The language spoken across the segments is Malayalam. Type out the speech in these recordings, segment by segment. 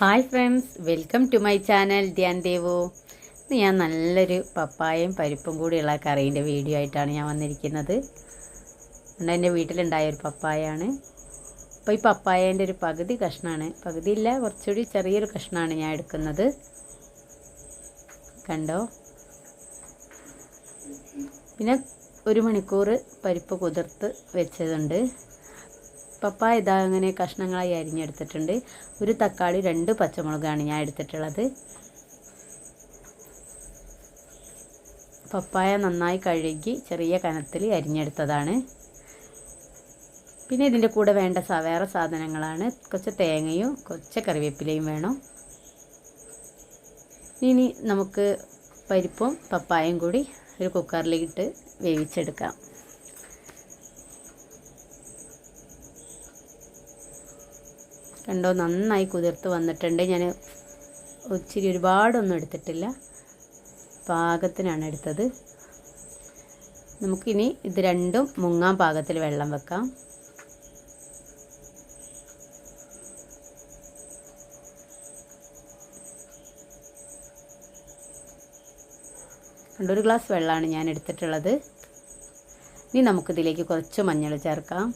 Hi friends, welcome to my channel Dhyan Devu. ഇന്ന് ഞാൻ നല്ലൊരു പപ്പായയും പരിപ്പും കൂടിയുള്ള കറീൻ്റെ വീഡിയോ ആയിട്ടാണ് ഞാൻ വന്നിരിക്കുന്നത്. എൻ്റെ വീട്ടിലുണ്ടായ ഒരു പപ്പായാണ്. അപ്പോൾ ഈ പപ്പായേൻ്റെ ഒരു പകുതി കഷ്ണമാണ്, പകുതിയില്ല കുറച്ചുകൂടി ചെറിയൊരു കഷ്ണമാണ് ഞാൻ എടുക്കുന്നത്. കണ്ടോ? പിന്നെ 1 മണിക്കൂർ പരിപ്പ് കുതിർത്ത് വെച്ചതുണ്ട്. പപ്പായ ഇതാ അങ്ങനെ കഷ്ണങ്ങളായി അരിഞ്ഞെടുത്തിട്ടുണ്ട്. ഒരു തക്കാളി 2 പച്ചമുളകാണ് ഞാൻ എടുത്തിട്ടുള്ളത്. പപ്പായ നന്നായി കഴുകി ചെറിയ കനത്തിൽ അരിഞ്ഞെടുത്തതാണ്. പിന്നെ ഇതിൻ്റെ കൂടെ വേണ്ട വേറെ സാധനങ്ങളാണ് കുറച്ച് തേങ്ങയും കുറച്ച് കറിവേപ്പിലയും വേണം. ഇനി നമുക്ക് പരിപ്പും പപ്പായയും കൂടി ഒരു കുക്കറിലിട്ട് വേവിച്ചെടുക്കാം. കണ്ടോ, നന്നായി കുതിർത്ത് വന്നിട്ടുണ്ട്. ഞാൻ ഇച്ചിരി ഒരുപാടൊന്നും എടുത്തിട്ടില്ല, പാകത്തിനാണ് എടുത്തത്. നമുക്കിനി ഇത് രണ്ടും മുങ്ങാൻ പാകത്തിൽ വെള്ളം വെക്കാം. കണ്ടോ, 1 ഗ്ലാസ് വെള്ളമാണ് ഞാൻ എടുത്തിട്ടുള്ളത്. ഇനി നമുക്കിതിലേക്ക് കുറച്ച് മഞ്ഞൾ ചേർക്കാം.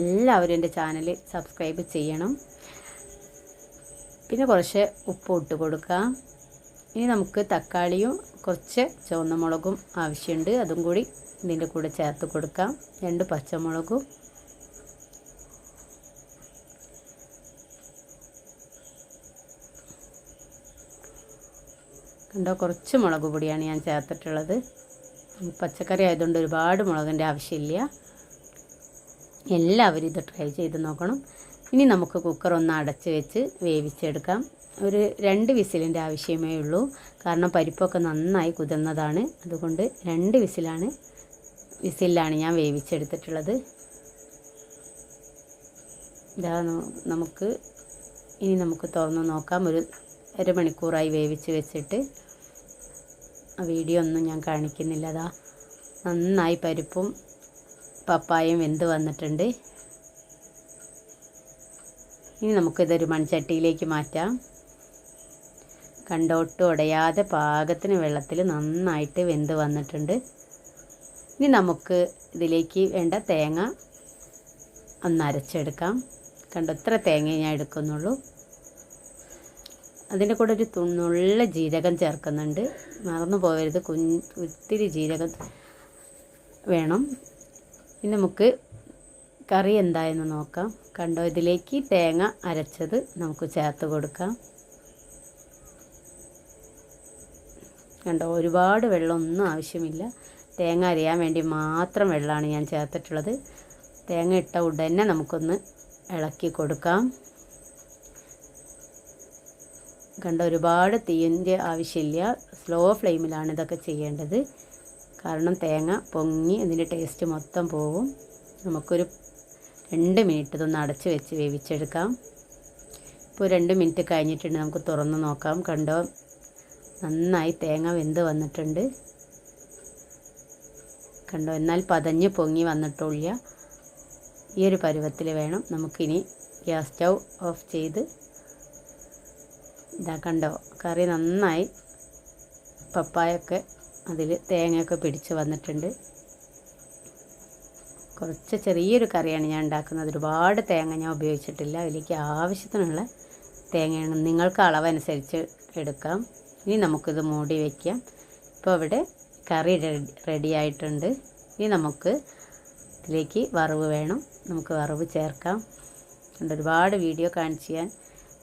എല്ലാവരും എൻ്റെ ചാനൽ സബ്സ്ക്രൈബ് ചെയ്യണം. പിന്നെ കുറച്ച് ഉപ്പ് ഇട്ട് കൊടുക്കാം. ഇനി നമുക്ക് തക്കാളിയും കുറച്ച് ചുവന്ന മുളകും ആവശ്യമുണ്ട്, അതും കൂടി ഇതിൻ്റെ കൂടെ ചേർത്ത് കൊടുക്കാം. 2 പച്ചമുളകും കണ്ടോ, കുറച്ച് മുളക് പൊടിയാണ് ഞാൻ ചേർത്തിട്ടുള്ളത്. പച്ചക്കറി ആയതുകൊണ്ട് ഒരുപാട് മുളകിൻ്റെ ആവശ്യമില്ല. എല്ലാവരും ഇത് ട്രൈ ചെയ്ത് നോക്കണം. ഇനി നമുക്ക് കുക്കർ ഒന്ന് അടച്ച് വെച്ച് വേവിച്ചെടുക്കാം. ഒരു 2 വിസിലിൻ്റെ ആവശ്യമേ ഉള്ളൂ, കാരണം പരിപ്പൊക്കെ നന്നായി കുതിർന്നതാണ്. അതുകൊണ്ട് 2 വിസിലാണ് ഞാൻ വേവിച്ചെടുത്തിട്ടുള്ളത്. ഇതാ നമുക്ക് തുറന്ന് നോക്കാം. ഒരു 1 മണിക്കൂറായി വേവിച്ച് വെച്ചിട്ട്. ആ വീഡിയോ ഒന്നും ഞാൻ കാണിക്കുന്നില്ല. അതാ നന്നായി പരിപ്പും പപ്പായയും വെന്ത് വന്നിട്ടുണ്ട്. ഇനി നമുക്കിതൊരു മൺചട്ടിയിലേക്ക് മാറ്റാം. കണ്ടോട്ട് ഉടയാതെ പാകത്തിന് വെള്ളത്തിൽ നന്നായിട്ട് വെന്ത് വന്നിട്ടുണ്ട്. ഇനി നമുക്ക് ഇതിലേക്ക് വേണ്ട തേങ്ങ ഒന്ന് അരച്ചെടുക്കാം. കണ്ടോ, ഇത്ര തേങ്ങ ഞാൻ എടുക്കുന്നുള്ളൂ. അതിൻ്റെ കൂടെ ഒരു നുള്ള ജീരകം ചേർക്കുന്നുണ്ട്, മറന്നു പോകരുത്. ഒത്തിരി ജീരകം വേണം. ഇനി നമുക്ക് കറി എന്തായെന്ന് നോക്കാം. കണ്ടോ, ഇതിലേക്ക് തേങ്ങ അരച്ചത് നമുക്ക് ചേർത്ത് കൊടുക്കാം. കണ്ടോ, ഒരുപാട് വെള്ളമൊന്നും ആവശ്യമില്ല. തേങ്ങ അരയാൻ വേണ്ടി മാത്രം വെള്ളമാണ് ഞാൻ ചേർത്തിട്ടുള്ളത്. തേങ്ങ ഇട്ട ഉടനെ നമുക്കൊന്ന് ഇളക്കി കൊടുക്കാം. കണ്ടോ, ഒരുപാട് തീയിൻ്റെ ആവശ്യമില്ല. സ്ലോ ഫ്ലെയിമിലാണ് ഇതൊക്കെ ചെയ്യേണ്ടത്, കാരണം തേങ്ങ പൊങ്ങി അതിൻ്റെ ടേസ്റ്റ് മൊത്തം പോവും. നമുക്കൊരു 2 മിനിറ്റ് ഇതൊന്ന് അടച്ച് വെച്ച് വേവിച്ചെടുക്കാം. ഇപ്പോൾ 2 മിനിറ്റ് കഴിഞ്ഞിട്ടുണ്ട്, നമുക്ക് തുറന്ന് നോക്കാം. കണ്ടോ, നന്നായി തേങ്ങ വെന്ത് വന്നിട്ടുണ്ട്. കണ്ടോ, എന്നാൽ പതഞ്ഞ് പൊങ്ങി വന്നിട്ടില്ല. ഈ ഒരു പരുവത്തിൽ വേണം. നമുക്കിനി ഗ്യാസ് സ്റ്റൗ ഓഫ് ചെയ്ത് ഇതാ കണ്ടോ, കറി നന്നായി പപ്പായൊക്കെ അതിൽ തേങ്ങയൊക്കെ പിടിച്ച് വന്നിട്ടുണ്ട്. കുറച്ച് ചെറിയൊരു കറിയാണ് ഞാൻ ഉണ്ടാക്കുന്നത്, ഒരുപാട് തേങ്ങ ഞാൻ ഉപയോഗിച്ചിട്ടില്ല. അതിലേക്ക് ആവശ്യത്തിനുള്ള തേങ്ങയാണ്, നിങ്ങൾക്ക് അളവനുസരിച്ച് എടുക്കാം. ഇനി നമുക്കിത് മൂടി വയ്ക്കാം. ഇപ്പോൾ ഇവിടെ കറി റെഡി ആയിട്ടുണ്ട്. ഇനി നമുക്ക് ഇതിലേക്ക് വറവ് വേണം, നമുക്ക് വറവ് ചേർക്കാം. ഒരുപാട് വീഡിയോ കാണിച്ച് ഞാൻ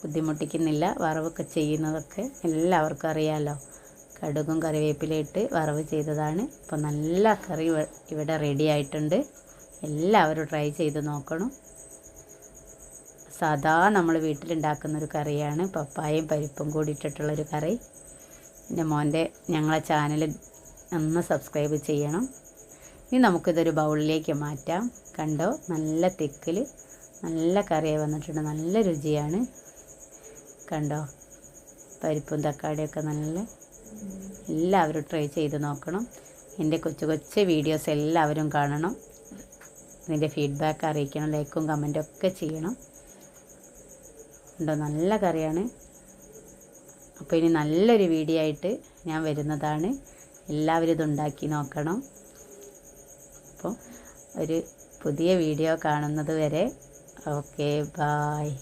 ബുദ്ധിമുട്ടിക്കുന്നില്ല. വറവൊക്കെ ചെയ്യുന്നതൊക്കെ എല്ലാവർക്കും അറിയാമല്ലോ. കടുകും കറിവേപ്പിലയിട്ട് വറവ് ചെയ്തതാണ്. അപ്പോൾ നല്ല കറി ഇവിടെ റെഡി ആയിട്ടുണ്ട്. എല്ലാവരും ട്രൈ ചെയ്ത് നോക്കണം. സാധാ നമ്മൾ വീട്ടിലുണ്ടാക്കുന്നൊരു കറിയാണ്, പപ്പായയും പരിപ്പും കൂടി ഇട്ടിട്ടുള്ളൊരു കറി. എൻ്റെ ഞങ്ങളെ ചാനൽ ഒന്ന് സബ്സ്ക്രൈബ് ചെയ്യണം. ഇനി നമുക്കിതൊരു ബൗളിലേക്ക് മാറ്റാം. കണ്ടോ, നല്ല തിക്കിൽ നല്ല കറിയായി വന്നിട്ടുണ്ട്, നല്ല രുചിയാണ്. കണ്ടോ, പരിപ്പും തക്കാളിയൊക്കെ നല്ല എല്ലാവരും ട്രൈ ചെയ്ത് നോക്കണം. എൻ്റെ കൊച്ചു കൊച്ചു വീഡിയോസ് എല്ലാവരും കാണണം. ഇതിൻ്റെ ഫീഡ്ബാക്ക് അറിയിക്കണം, ലൈക്കും കമൻറ്റും ഒക്കെ ചെയ്യണം. ഉണ്ടോ, നല്ല കറിയാണ്. അപ്പോൾ ഇനി നല്ലൊരു വീഡിയോ ആയിട്ട് ഞാൻ വരുന്നതാണ്. എല്ലാവരും ഇതുണ്ടാക്കി നോക്കണം. അപ്പോൾ ഒരു പുതിയ വീഡിയോ കാണുന്നത് വരെ ഓക്കെ, ബായ്.